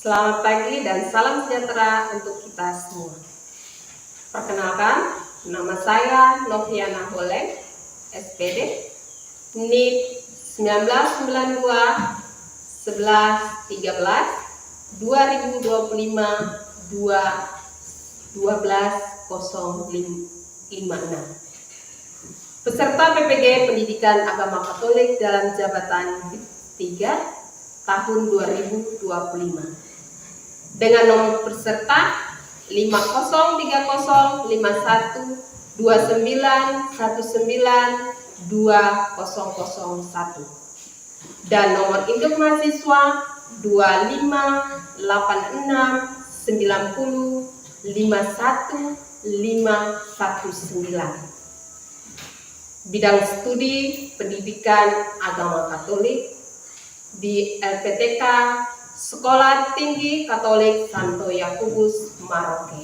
Selamat pagi dan salam sejahtera untuk kita semua. Perkenalkan, nama saya Noviana Holeng, SPD, NIP 1992 11 13 2025 12 056. Peserta PPG Pendidikan Agama Katolik dalam jabatan 3 tahun 2025. Dengan nomor peserta 50305191920001 dan nomor induk mahasiswa 25869051519. Bidang studi pendidikan agama Katolik di LPTK Sekolah Tinggi Katolik Santo Yakobus Maroke.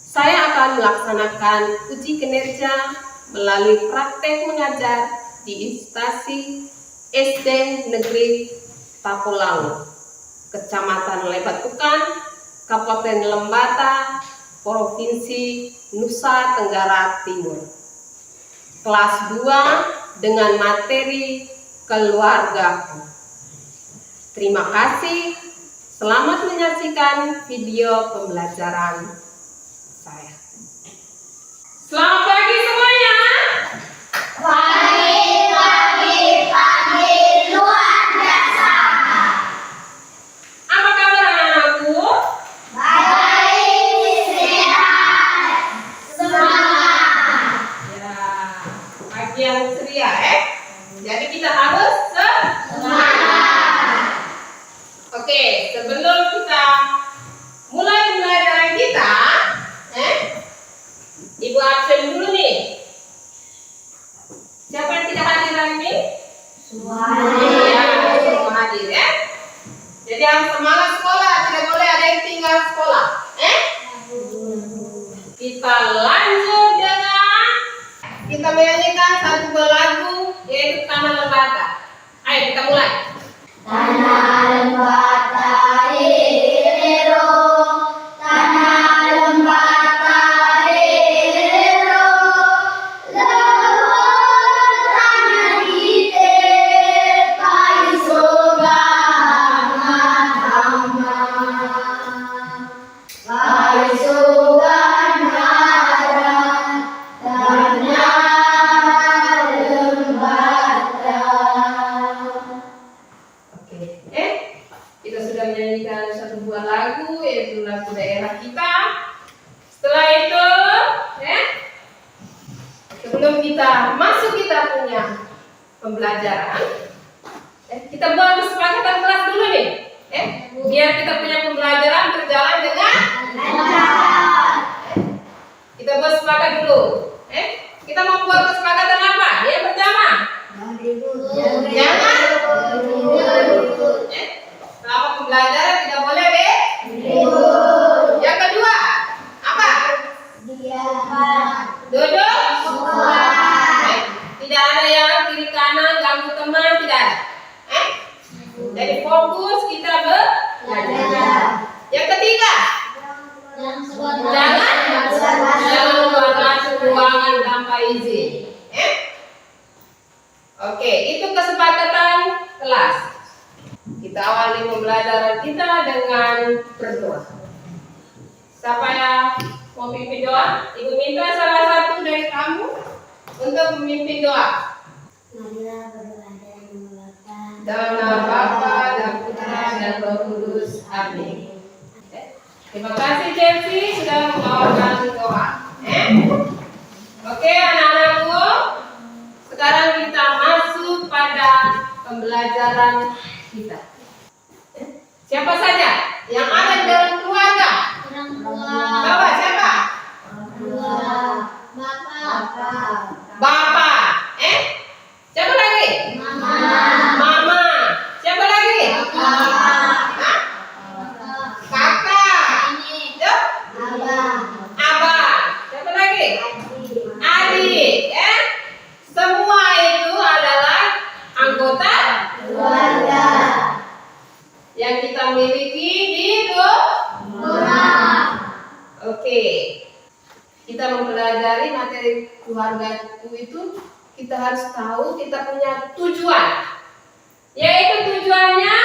Saya akan melaksanakan uji kinerja melalui praktek mengajar di instansi SD Negeri Tapolango, Kecamatan Lebatukan, Kabupaten Lembata, Provinsi Nusa Tenggara Timur. Kelas 2 dengan materi keluargaku. Terima kasih. Selamat menyaksikan video pembelajaran saya. Selamat pagi semuanya. Pagi luar biasa. Apa kabar anak-anakku? Baik, sehat, semangat. Ya, pagi yang ceria Jadi kita harus semangat. Oke, sebelum kita mulai pembelajaran kita, Ibu absen dulu nih. Siapa yang tidak hadir hari ini? Semua Semua hadir ya. Jadi harus semangat sekolah, tidak boleh ada yang tinggal sekolah. Kita lanjut dengan kita menyanyikan satu buah lagu yaitu Tanah Lembata. Ayo kita mulai. Tanah Lembata Hero, Tanah Lembata Hero, lewat tanah kita kai sogan hadama, kai sogan hadam Tanah Lembata. Kita sudah menyanyikan satu buah lagu yaitu lagu daerah kita. Setelah itu, sebelum kita masuk kita punya pembelajaran, kita buat kesepakatan kelas dulu nih, biar kita punya pembelajaran berjalan dengan lancar. Kita buat sepakat dulu. Kita mau buat kesepakatan apa? Yang pertama, jangan selama pembelajaran tidak boleh ribut. Yang kedua, apa? Duduk. Tidak ada yang kiri kanan ganggu teman, tidak ada. Jadi fokus kita belajar. Yang ketiga, jangan keluar ruangan tanpa izin. Oke, itu kesepakatan kelas. Kita awali pembelajaran kita dengan berdoa. Siapa yang mau memimpin doa? Ibu minta salah satu dari kamu untuk memimpin doa. Marilah berdoa dan mengucapkan Dalam nama Bapa dan Putra dan Roh Kudus. Amin. Terima kasih Chelsea sudah membawakan doa. Oke anak-anakku, sekarang kita masuk pada pembelajaran kita. Siapa saja yang ada di dalam keluarga? orang tua, Bapak siapa? Bapak. Siapa lagi? Mama. Siapa lagi? Kakak. Yuk. Abang. Siapa lagi? Adik. Semua itu adalah anggota keluarga yang kita miliki Oke, kita mempelajari materi keluarga itu kita harus tahu kita punya tujuan, yaitu tujuannya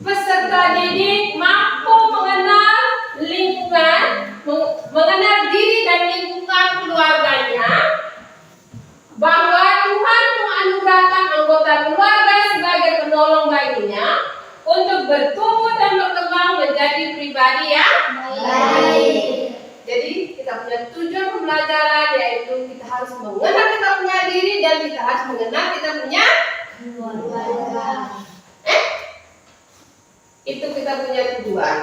peserta didik mampu mengenal lingkungan, mengenal diri dan lingkungan keluarganya, bahwa Tuhan menganugerahkan anggota keluarga sebagai penolong baginya untuk bertumbuh dan berkembang menjadi pribadi yang baik. Jadi kita punya tujuan pembelajaran, yaitu kita harus mengenal kita punya diri dan kita harus mengenal kita punya Keluarga. itu kita punya tujuan.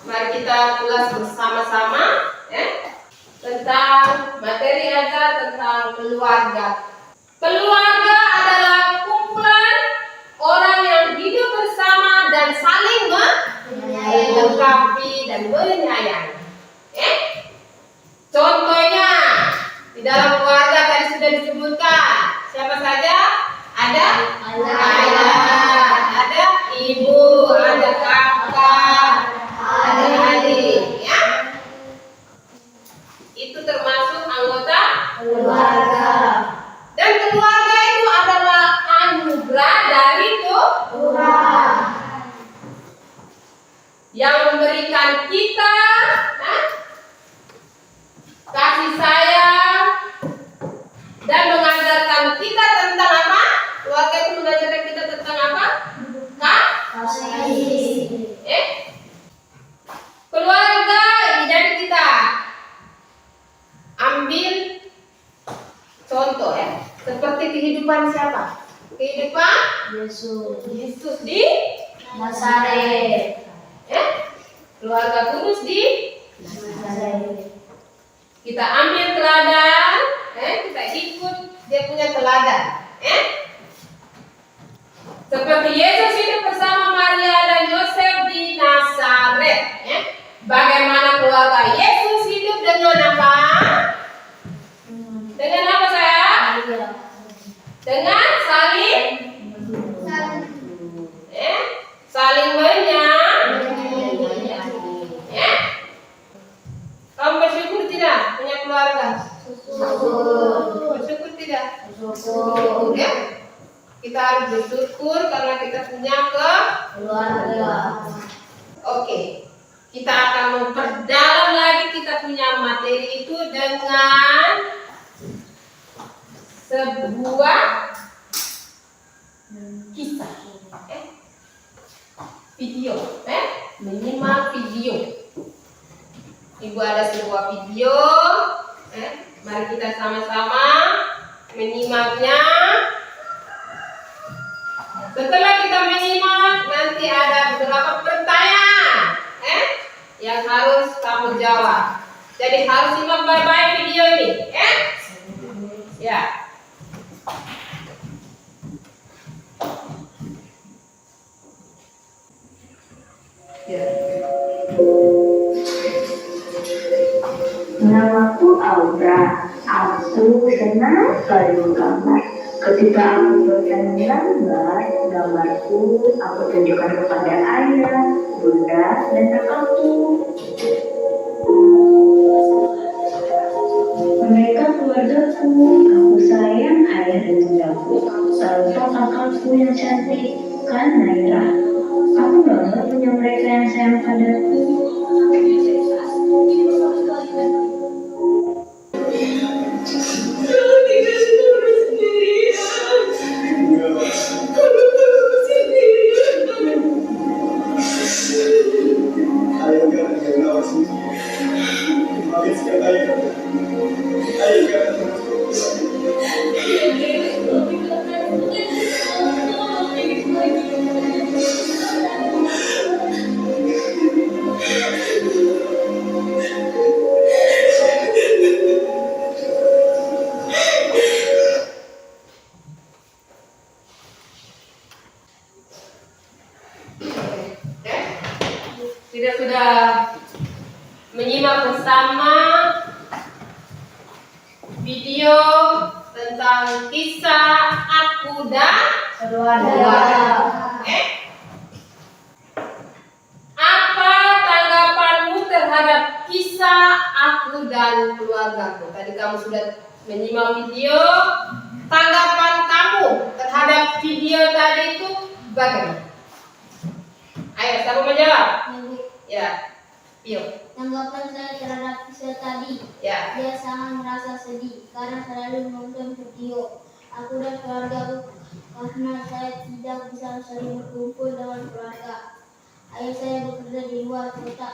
Mari kita ulas bersama-sama tentang materi ajar tentang keluarga. Keluarga adalah kumpulan orang yang hidup bersama dan saling melengkapi dan menyayangi. Contohnya di dalam keluarga tadi sudah disebutkan siapa saja? Ada ayah, ada ibu, ada kakak, ada adik, ya. Itu termasuk anggota Keluarga. dan keluarga itu adalah anugerah dari Tuhan. yang memberikan kita kasih sayang dan mengajarkan kita tentang apa? Keluarga itu mengajarkan kita tentang apa? Kasih. Keluarga, jadi kita ambil contoh seperti kehidupan siapa? Kehidupan Yesus di Nazaret. keluarga kudus di Nazaret. kita ambil teladan, kita ikut dia punya teladan, seperti Yesus hidup bersama Maria dan Yosef di Nazaret. Bagaimana keluarga Yesus hidup dengan apa? Dengan apa saya? Dengan saling saling menyayangi. Kamu bersyukur tidak punya keluarga? Bersyukur tidak? Bersyukur, ya. Kita harus bersyukur karena kita punya Keluarga. Oke, kita akan memperdalam lagi kita punya materi itu dengan sebuah kisah, video, menyimak video. Ibu ada sebuah video, mari kita sama-sama menyimaknya. Setelah kita menyimak, nanti ada beberapa pertanyaan yang harus kamu jawab. Jadi harus simak baik-baik video ini, ya. Namaku Aura. Aku senang sekali menggambar. Ketika aku selesai menggambar, gambarku aku tunjukkan kepada ayah, bunda, dan kakakku. Mereka keluargaku. Aku sayang ayah dan bundaku. Serta kakakku yang cantik, kan Naira. Aku bangga punya mereka yang sayang padaku. Kita sudah menyimak bersama video tentang kisah aku dan Keluarga. apa dan keluargaku. Tadi kamu sudah menyimak video. Tanggapan kamu terhadap video tadi itu bagaimana? Ayo, siapa menjawab? Ya, Pio. Tanggapan saya terhadap kisah tadi, Ya. dia sangat merasa sedih karena selalu menonton video aku dan keluarga karena saya tidak bisa sering berkumpul dengan keluarga. Ayah saya bekerja di luar kota,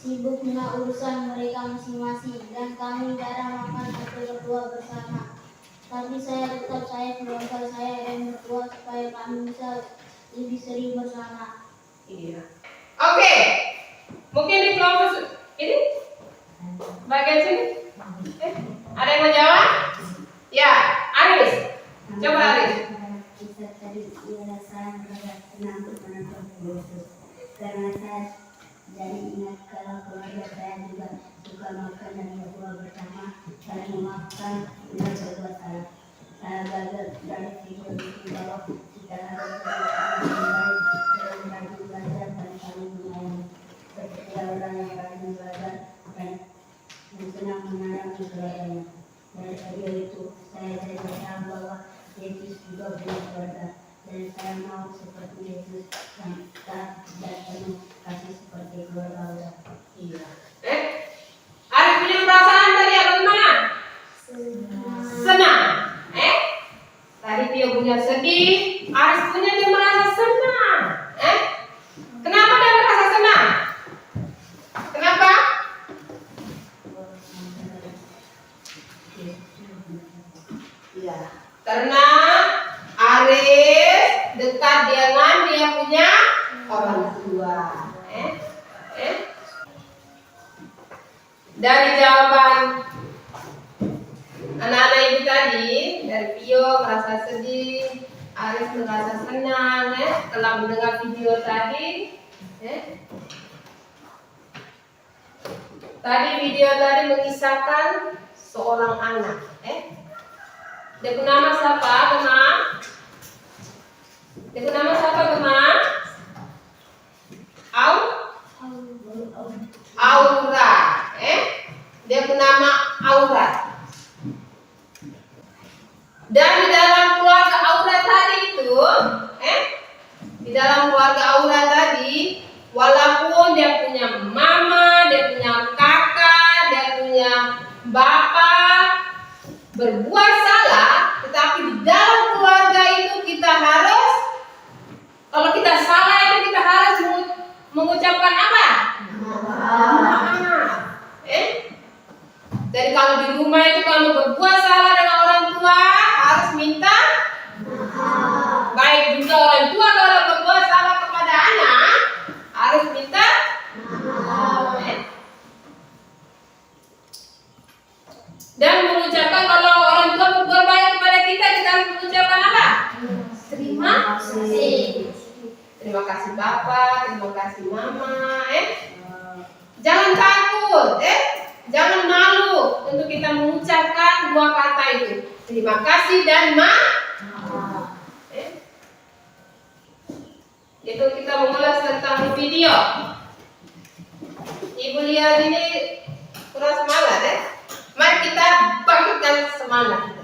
sibuk dengan urusan mereka masing-masing dan kami jarang makan atau berdua bersama. Tapi saya keluarga saya dan berdua supaya kami bisa lebih sering bersama. Iya. Oke. Mungkin di kelompok ini bagian sini. Ada yang mau jawab? Ya, Aris. Coba Aris. Kisah tadi ialah saya merasa senang menonton video itu karena saya jadi ingat kalau keluarga saya juga suka makan dan berdua bersama dan memakan dan berdua salah. Saya belajar dari video itu bahwa kita harus berbagi belajar dan saling menyayangi. Seperti orang yang rajin belajar dan senang menyayangi keluarganya. Dari video itu saya jadi paham bahwa Yesus juga punya keluarga dan saya mau seperti Yesus yang tak dan penuh kasih seperti keluarga Allah. Iya. Aris punya perasaan tadi apa gimana? Senang. Tadi Pio punya sedih, Aris punya dia merasa senang. Kenapa dia merasa senang? Kenapa? Iya. Karena Aris dekat dengan dia punya orang tua. Dari jawaban anak-anak ibu tadi, dari Pio merasa sedih, Aris merasa senang setelah mendengar video tadi. Tadi video tadi mengisahkan seorang anak. Dia punya nama siapa, Gema? Dia punya nama siapa, Gema? Aura. Dia punya nama Aura. Dan di dalam keluarga Aura tadi itu, di dalam keluarga Aura tadi, walaupun dia punya mama, dia punya kakak, dia punya bapak berbuat salah, tetapi di dalam keluarga itu kita harus, kalau kita salah itu kita harus mengucapkan apa? Maaf. Jadi kalau di rumah itu kamu berbuat salah dengan orang tua harus minta maaf. Baik juga orang tua kalau berbuat salah kepada anak harus minta maaf. Dan mengucapkan kalau orang tua berbuat baik kepada kita harus mengucapkan apa? Terima kasih. Terima kasih Bapak, terima kasih Mama. Jangan takut, jangan malu untuk kita mengucapkan dua kata itu. Terima kasih dan maaf. Itu kita mengulas tentang video. Ibu lihat ini kurang semangat Mari kita bangkitkan semangat kita.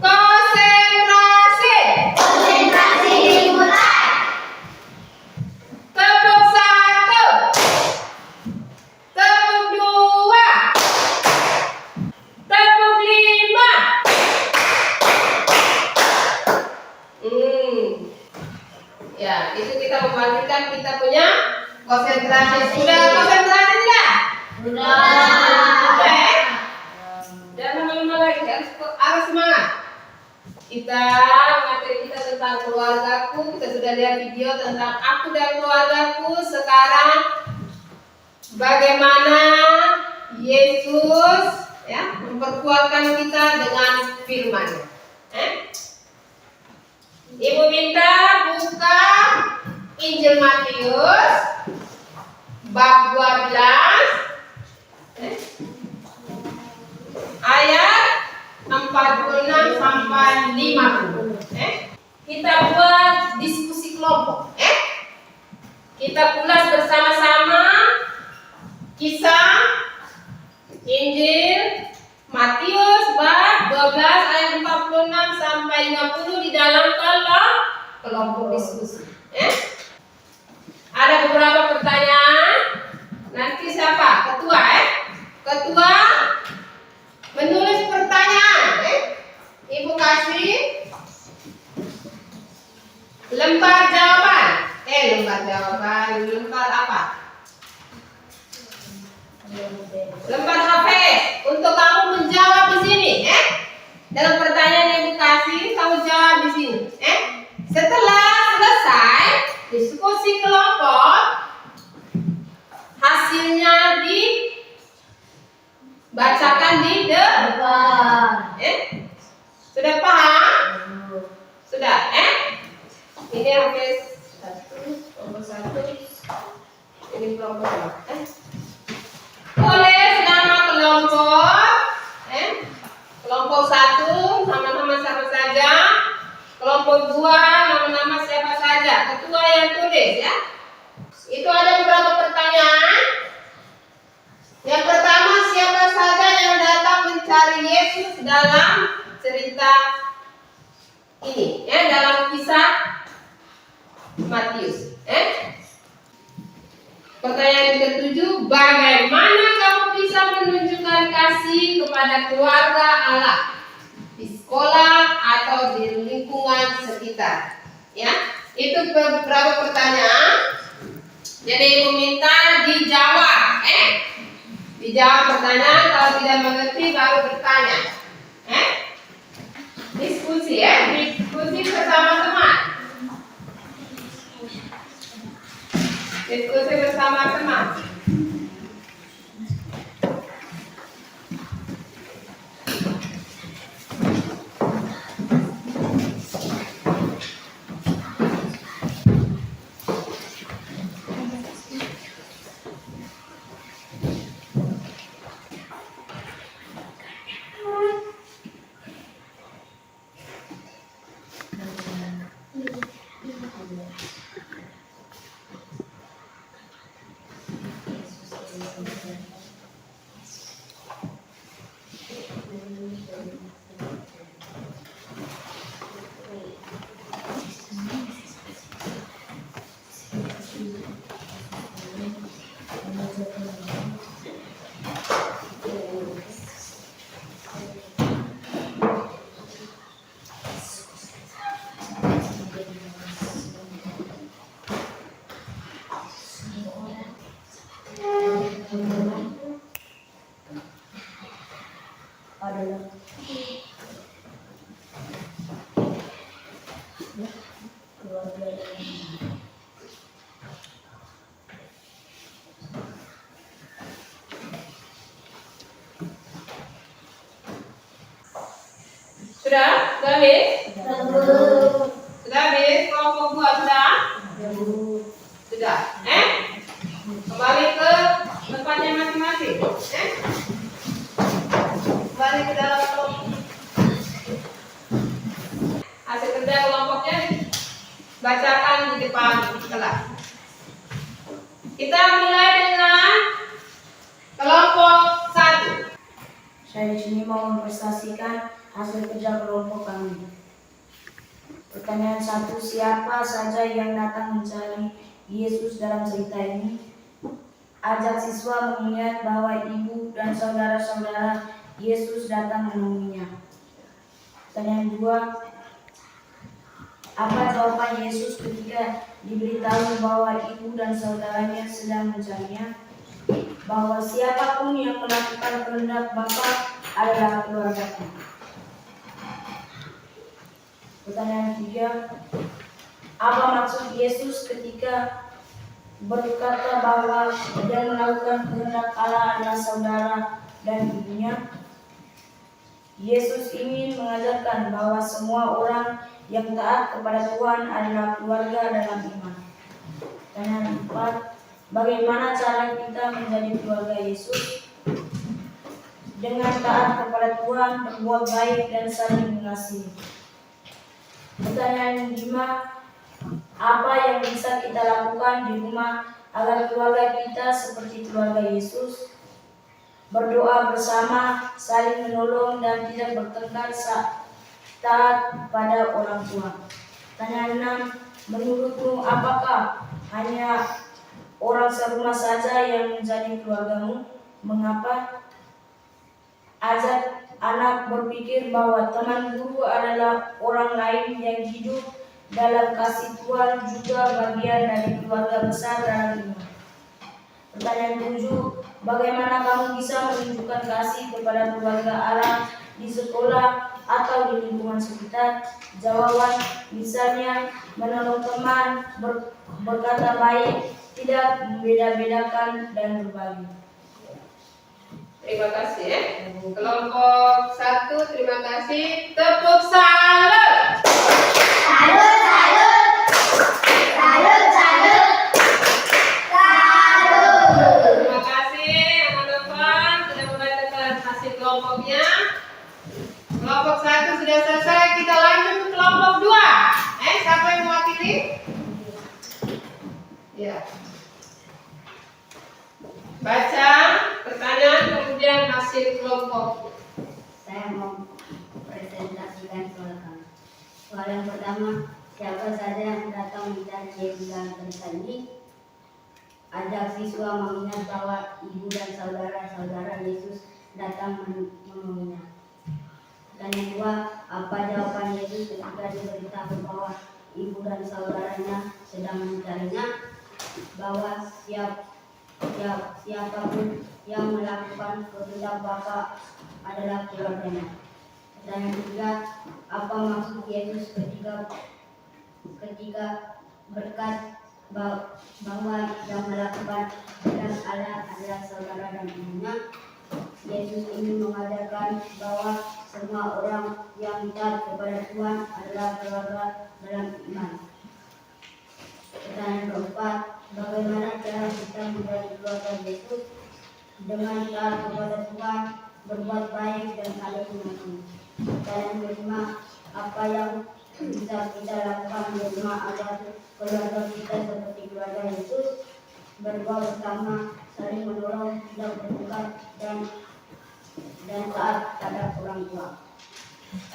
Konsentrasi. Konsentrasi dimulai. Tepuk 1. Tepuk 2. Tepuk 5. Ya, itu kita membangkitkan kita punya konsentrasi. Sudah konsentrasi tidak? Sudah. Jangan lama-lama lagi, harus semangat. Materi kita tentang keluargaku, kita sudah lihat video tentang aku dan keluargaku. Sekarang bagaimana Yesus memperkuatkan kita dengan firman-Nya. Ibu minta buka Injil Matius bab 12 ayat 46 sampai 50. Kita buat diskusi kelompok. Kita ulas bersama-sama kisah Injil Matius bab 12 ayat 46 sampai 50 di dalam kelompok diskusi. Ada beberapa pertanyaan. Nanti siapa? Ketua Ketua menulis pertanyaan. Ibu kasih lembar jawaban. Lembar apa? Lembar HP untuk kamu menjawab di sini, Dalam pertanyaan yang dikasih, kamu jawab di sini, Setelah selesai diskusi kelompok, hasilnya dibacakan di depan. Sudah paham? Sudah, Ini HP 1, ini kelompok apa? Tulis nama kelompok. Kelompok 1 nama-nama siapa saja. Kelompok 2 nama-nama siapa saja. Ketua yang tulis ya. Itu ada beberapa pertanyaan. Yang pertama, siapa saja yang datang mencari Yesus dalam cerita ini, dalam kisah Matius. Pertanyaan yang ketujuh, bagaimana kamu bisa menunjukkan kasih kepada keluarga Allah di sekolah atau di lingkungan sekitar? Itu beberapa pertanyaan. Jadi ibu minta dijawab. Dijawab pertanyaan, kalau tidak mengerti baru bertanya. Diskusi diskusi bersama teman. Diskusi bersama teman. Sudah? Sudah habis? Sudah habis? Kelompok 2 sudah? Sudah. Kembali ke tempatnya masing-masing. Kembali ke dalam kelompok. Hasil kerja kelompoknya bacakan di depan kelas. Kita mulai dengan kelompok 1. Saya di sini mau mempresentasikan hasil kerja kelompok kami. Pertanyaan 1, siapa saja yang datang mencari Yesus dalam cerita ini? Ajak siswa mengingat bahwa ibu dan saudara-saudara Yesus datang menemuinya. Pertanyaan 2, apa jawaban Yesus ketika diberitahu bahwa ibu dan saudaranya sedang mencarinya? Bahwa siapapun yang melakukan kehendak Bapa adalah keluargaku. Pertanyaan 3, apa maksud Yesus ketika berkata bahwa yang melakukan kehendak Allah adalah saudara dan ibunya? Yesus ingin mengajarkan bahwa semua orang yang taat kepada Tuhan adalah keluarga dalam iman. Pertanyaan 4, bagaimana cara kita menjadi keluarga Yesus? Dengan taat kepada Tuhan, berbuat baik dan saling mengasihi. Pertanyaan 5, apa yang bisa kita lakukan di rumah agar keluarga kita seperti keluarga Yesus? Berdoa bersama, saling menolong, dan tidak bertengkar saat taat pada orang tua. Tanya 6. Menurutmu apakah hanya orang serumah saja yang menjadi keluargamu? Mengapa? Ajak anak berpikir bahwa teman guru adalah orang lain yang hidup dalam kasih Tuhan, juga bagian dari keluarga besar dalam iman. Pertanyaan 7. Bagaimana kamu bisa menunjukkan kasih kepada keluarga Allah di sekolah atau di lingkungan sekitar? Jawaban, misalnya menolong teman, berkata baik, tidak membeda-bedakan, dan berbagi. Terima kasih ya. Kelompok 1, terima kasih. Tepuk salut. Salut, salut. Salut, salut. Salut. Terima kasih anak-anak sudah membacakan hasil kelompoknya. Kelompok 1 sudah selesai. Kita lanjut ke kelompok 2. Siapa yang mewakili? Ya. Baca pertanyaan kemudian hasil kelompok. Saya mau presentasikan soal kami. Soal yang pertama, siapa saja yang datang mencari dalam cerita ini? Ajak siswa mengingat bahwa ibu dan saudara-saudara Yesus datang menemuinya. Dan yang kedua, apa jawaban Yesus ketika diberitahu bahwa ibu dan saudaranya sedang mencarinya? Bahwa siapapun yang melakukan kehendak Bapa adalah keluarganya. Dan yang ketiga, apa maksud Yesus ketika berkat bahwa yang melakukan kehendak Allah adalah saudara dan ibunya? Yesus ingin mengajarkan bahwa semua orang yang taat kepada Tuhan adalah keluarga dalam iman. Pertanyaan keempat, bagaimana cara kita menjadi keluarga Yesus? Dengan taat kepada Tuhan, berbuat baik, dan saling mengerti. Pertanyaan kelima, apa yang bisa kita lakukan di rumah agar keluarga kita seperti keluarga Yesus? Berdoa bersama, saling menolong, tidak bertengkar, dan taat pada orang tua.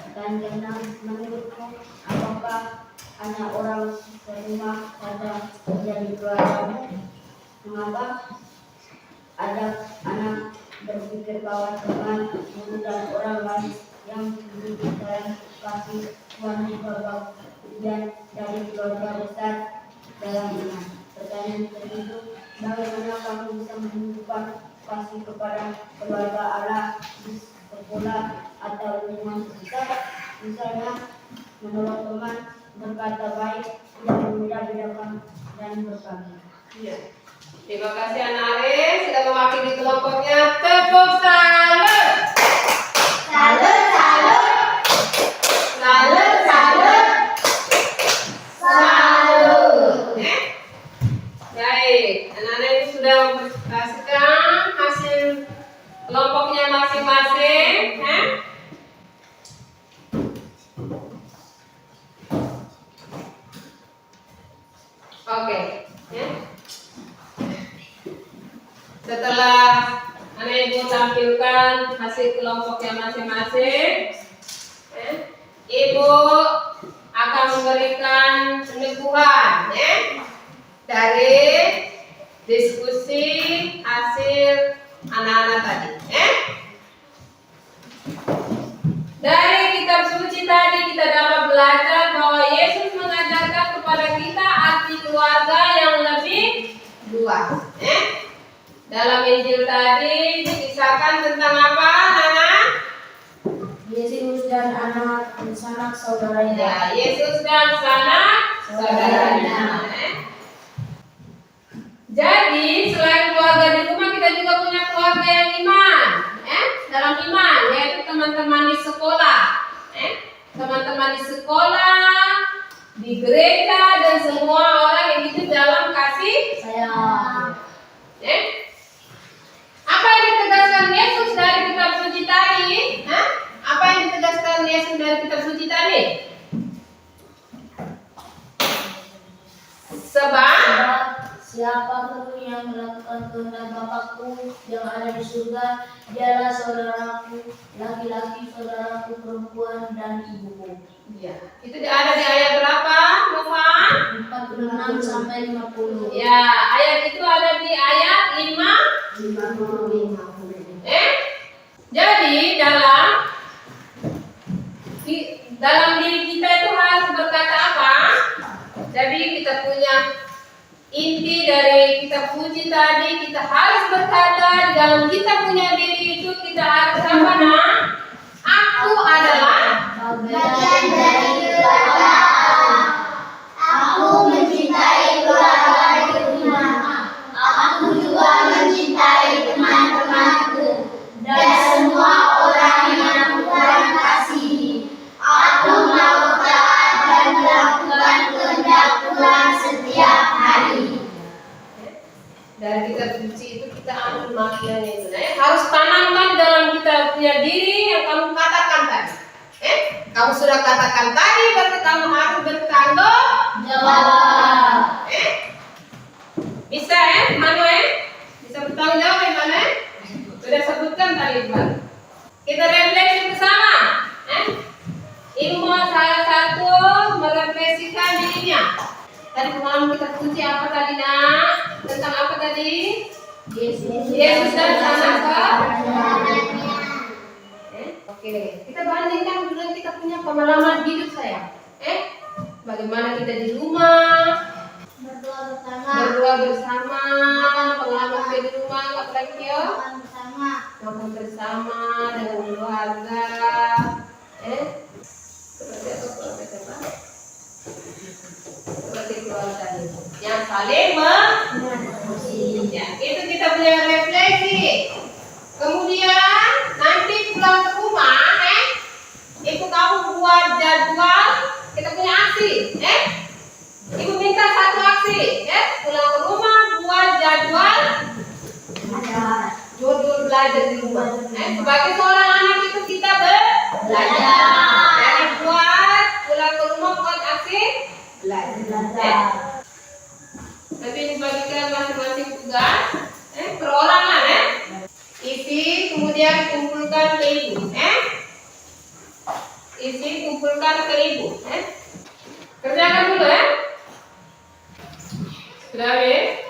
Pertanyaan keenam, menurutmu apakah hanya orang serumah saja menjadi keluargamu? Mengapa? Ajak anak berpikir bahwa teman, guru, dan orang lain yang hidup dalam kasih Tuhan juga bagian dari keluarga besar dalam iman. Pertanyaan ketujuh, bagaimana kamu bisa menunjukkan kasih kepada keluarga Allah di sekolah atau lingkungan sekitar? Misalnya menolong teman, berkata baik, tidak membeda-bedakan, dan berbagi. Ya. Terima kasih anak Aris sudah mewakili kelompoknya. Tepuk salut. Salut, salut. Salut, salut. Salut. Baik, anak-anak ini sudah mempresentasikan hasil kelompoknya masing-masing. Oke, ya. Setelah anak ibu tampilkan hasil kelompoknya masing-masing, ibu akan memberikan peneguhan dari diskusi hasil anak-anak tadi. Dari kitab suci tadi kita dapat belajar bahwa Yesus mengajarkan kepada kita arti keluarga yang lebih luas. Dalam Injil tadi dikisahkan tentang apa, Nana? Yesus dan anak sanak saudaranya. Ya, Yesus dan sanak saudaranya. Jadi selain keluarga di rumah, kita juga punya keluarga yang iman, dalam iman, yaitu teman-teman di sekolah, teman-teman di sekolah, di gereja, dan semua orang yang hidup dalam kasih Sayang. Apa yang ditegaskan Yesus dari kitab suci tadi? Apa yang ditegaskan Yesus dari kitab suci tadi? Siapapun yang melakukan kehendak Bapakku yang ada di surga, dialah saudaraku laki-laki, saudaraku perempuan, dan ibuku. Ya, itu ada di ayat berapa, Novan? 46 sampai 50. Ya, ayat itu ada di ayat 55. Jadi dalam diri kita itu harus berkata apa? Jadi kita punya inti dari kita puji tadi, kita harus berkata di dalam kita punya diri itu kita harus apa nah? Aku adalah Bagian dari keluarga Allah. Aku mencintai keluarga di rumah. Aku juga mencintai teman-temanku dan semua orang yang Tuhan kasihi. Aku mau taat dan melakukan kehendak Tuhan setiap hari. dari kita puji itu kita ambil maknanya itu. Harus tanamkan dalam kita punya diri yang kamu katakan tadi. Kamu sudah katakan tadi, berarti kamu harus bertanggung Jawab. Bisa Manu bisa bertanggung jawab Manu sudah sebutkan tadi Iqbal. Kita refleksi bersama. Ilmu salah satu merefleksikan dirinya. Tadi pengalaman kita puji apa tadi nak? Tentang apa tadi? Yesus dan anak-anak. Oke, kita bandingkan dulu kita punya pengalaman hidup saya. Bagaimana kita di rumah, berdoa bersama, pengalaman kita di rumah, apa lagi ya? Makan bersama dengan keluarga. Seperti keluarga itu. Yang saling ya, itu kita punya refleksi. Kemudian nanti pulang ke rumah, itu kamu buat jadwal. Kita punya aksi, Ibu minta satu aksi, pulang ke rumah buat jadwal. Judul belajar di rumah. Sebagai seorang anak itu kita belajar. Jadi buat pulang ke rumah buat aksi belajar. Nanti dibagikan masing-masing tugas, perorangan, isi kemudian kumpulkan ke ibu, isi kumpulkan ke ibu, kerjakan dulu sudah habis?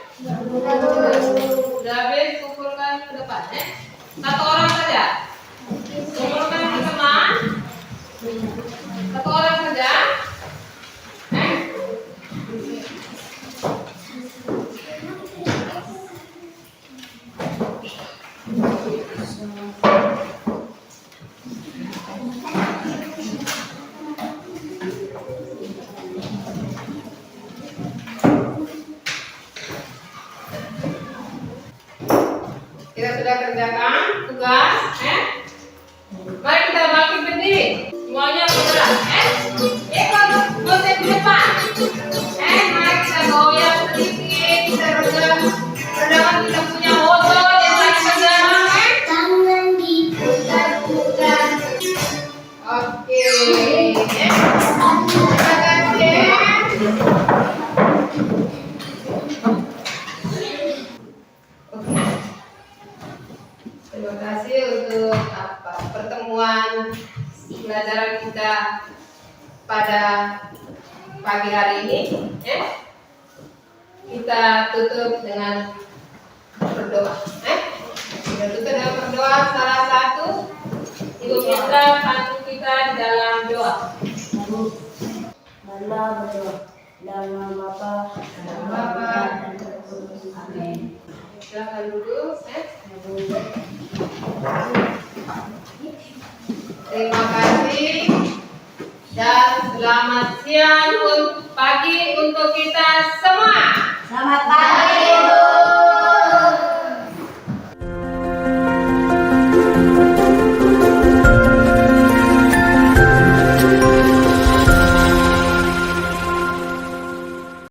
Sudah habis, kumpulkan ke depan, satu orang saja, kumpulkan ke teman, satu orang saja, kita sudah kerjakan tugas, mari kita bangkit berdiri, semuanya bergerak, kalau gosip di depan, mari kita goyang sedikit, kita redam kita punya motor yang lagi berjalan, Tangan diputar-putar. oke, terima kasih. Terima kasih untuk pertemuan pelajaran kita pada pagi hari ini. Kita tutup dengan berdoa. Kita tutup dengan berdoa. Salah satu ibu kita bantu kita di dalam doa. Marilah berdoa. Dalam nama Bapa Dan Bapa dan Roh Kudus. Amin. Silakan duduk. Terima kasih dan selamat siang pagi untuk kita semua. Selamat pagi, Ibu.